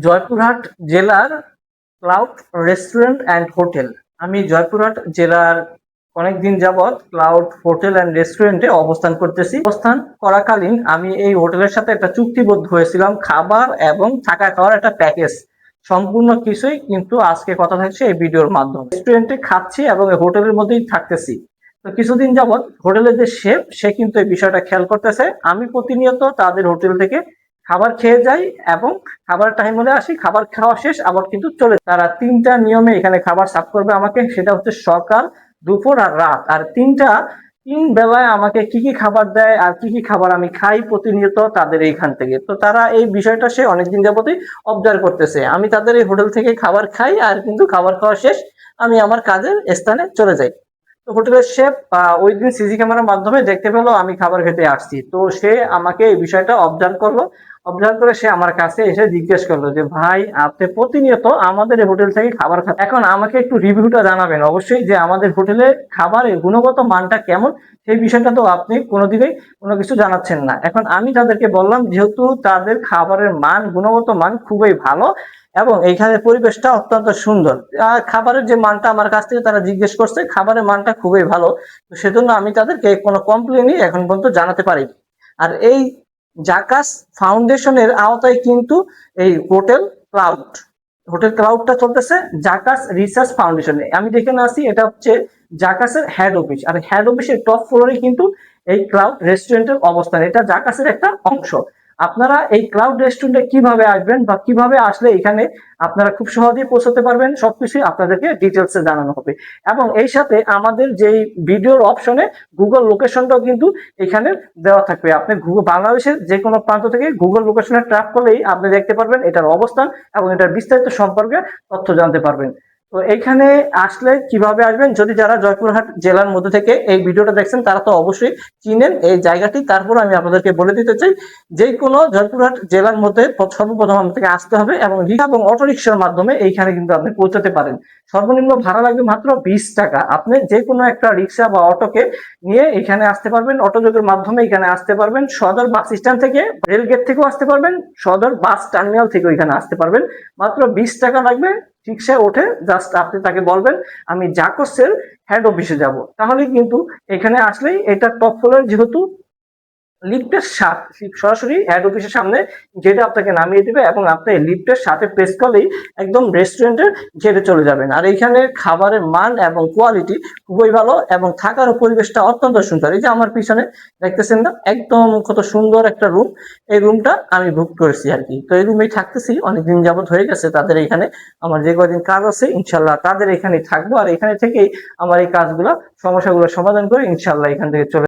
জয়পুরহাট জেলার cloud restaurant and hotel. আমি জয়পুরহাট জেলার অনেকদিন যাবৎ ক্লাউড হোটেল অ্যান্ড রেস্টুরেন্টে অবস্থান করতেছি। অবস্থান করাকালীন আমি এই হোটেলের সাথে একটা চুক্তিবদ্ধ হয়েছিলাম, খাবার এবং থাকা খাওয়ার একটা প্যাকেজ সম্পূর্ণ কিছুই কিন্তু আজকে কথা থাকছে এই ভিডিওর মাধ্যমে। রেস্টুরেন্টে খাচ্ছি এবং হোটেলের মধ্যেই থাকতেছি। তো কিছুদিন যাবৎ হোটেলের যে শেফ সে কিন্তু এই বিষয়টা খেয়াল করতেছে। আমি প্রতিনিয়ত তাদের হোটেল থেকে খাবার খেয়ে যাই এবং খাবার টাইম হলে আসি, খাবার খাওয়া শেষ আবার কিন্তু চলে। তারা তিনটা নিয়মে এখানে খাবার সার্ভ করবে আমাকে, সেটা হচ্ছে সকাল, দুপুর আর রাত। আর তিন বেলায় আমাকে কি কি খাবার দেয় আর কি কি খাবার আমি খাই প্রতিনিয়ত তাদের এইখান থেকে। তো তারা এই বিষয়টা সে অনেকদিন যাবতই অবজার্ভ করতেছে। আমি তাদের এই হোটেল থেকে খাবার খাই আর কিন্তু খাবার খাওয়া শেষ আমি আমার কাজের স্থানে চলে যাই। তো হোটেলের শেফ ওই দিন সিসি ক্যামেরার মাধ্যমে দেখতে পেলো আমি খাবার খেতে আসছি। তো সে আমাকে এই বিষয়টা অবজার্ভ করলো। অবজার্ভ করে সে আমার কাছে এসে জিজ্ঞেস করলো যে ভাই, আপনি প্রতিনিয়ত আমাদের এই হোটেল থেকে খাবার খান, এখন আমাকে একটু রিভিউটা জানাবেন অবশ্যই যে আমাদের হোটেলে খাবারের গুণগত মানটা কেমন। সেই বিষয়টা তো আপনি কোনোদিনই কোনো কিছু জানাচ্ছেন না। এখন আমি তাদেরকে বললাম যেহেতু তাদের খাবারের মান, গুণগত মান খুবই ভালো এবং এইখানে পরিবেশটা অত্যন্ত সুন্দর। খাবারের যে মানটা আমার কাছ থেকে তারা জিজ্ঞেস করছে, খাবারের মানটা খুবই ভালো। তো সেজন্য আমি তাদেরকে কোনো কমপ্লেনই এখন পর্যন্ত জানাতে পারিনি। আর এই জাকাস ফাউন্ডেশনের আওতায় কিন্তু এই হোটেল ক্লাউডটা চলতেছে জাকাস রিসার্চ ফাউন্ডেশনে। আমি যেখানে আছি এটা হচ্ছে জাকাসের হেড অফিস, আর হেড অফিসের টপ ফ্লোরে কিন্তু এই ক্লাউড রেস্টুরেন্টের অবস্থান। এটা জাকাসের একটা অংশ। আপনারা এই ক্লাউড রেস্টুরেন্টে কিভাবে আসবেন বা কিভাবে আসলে এখানে আপনারা খুব সহজেই পৌঁছতে পারবেন সবকিছুই আপনাদেরকে ডিটেলসে জানানো হবে। এবং এই সাথে আমাদের যেই ভিডিওর অপশনে গুগল লোকেশনটাও কিন্তু এখানে দেওয়া থাকবে। আপনি বাংলাদেশের যে কোনো প্রান্ত থেকে গুগল লোকেশনে ট্র্যাক করলেই আপনি দেখতে পারবেন এটার অবস্থান এবং এটার বিস্তারিত সম্পর্কে তথ্য জানতে পারবেন। তো এইখানে আসলে কিভাবে আসবেন, যদি যারা জয়পুরহাট জেলার মধ্যে থেকে এই ভিডিওটা দেখছেন তারা তো অবশ্যই চিনেন এই জায়গাটি। তারপর আমি আপনাদেরকে বলে দিতে চাই, যে কোনো জয়পুরহাট জেলার মধ্যে সর্বপ্রথম আপনাকে আসতে হবে এবং রিক্সা এবং অটোরিকশার মাধ্যমে এইখানে কিন্তু আপনি পৌঁছাতে পারেন। সর্বনিম্ন ভাড়া লাগবে মাত্র 20 টাকা। আপনি যে কোনো একটা রিক্সা বা অটোকে নিয়ে এখানে আসতে পারবেন, অটোযোগের মাধ্যমে এখানে আসতে পারবেন। সদর বাস স্ট্যান্ড থেকে, রেল গেট থেকেও আসতে পারবেন, সদর বাস টার্মিনাল থেকেও এখানে আসতে পারবেন। মাত্র 20 টাকা লাগবে। রিক্সায় ওঠে জাস্ট আপনি তাকে বলবেন আমি জাকসের হেড অফিসে যাব, তাহলে কিন্তু এখানে আসলেই এটা টপ ফ্লোর, যেহেতু লিফটের সাথে সরাসরি হেড অফিসের সামনে যেটা আপনাকে নামিয়ে দিবে এবং আপনি লিফটের সাথে প্রেস করলেই একদম রেস্টুরেন্টের গেটে চলে যাবেন। আর এইখানে খাবারের মান এবং কোয়ালিটি খুবই ভালো এবং থাকার পরিবেশটা অত্যন্ত সুন্দর। এই যে আমার পিছনে দেখতেছেন না, একদম কত সুন্দর একটা রুম। এই রুমটা আমি বুক করেছি আর কি। তো এই রুমেই থাকতেছি, অনেকদিন যাবত হয়ে গেছে। তাদের এখানে আমার যে কয়দিন কাজ আছে ইনশাল্লাহ তাদের এখানেই থাকবো, আর এখানে থেকেই আমার এই কাজগুলো সমস্যাগুলো সমাধান করে ইনশাল্লাহ এখান থেকে চলে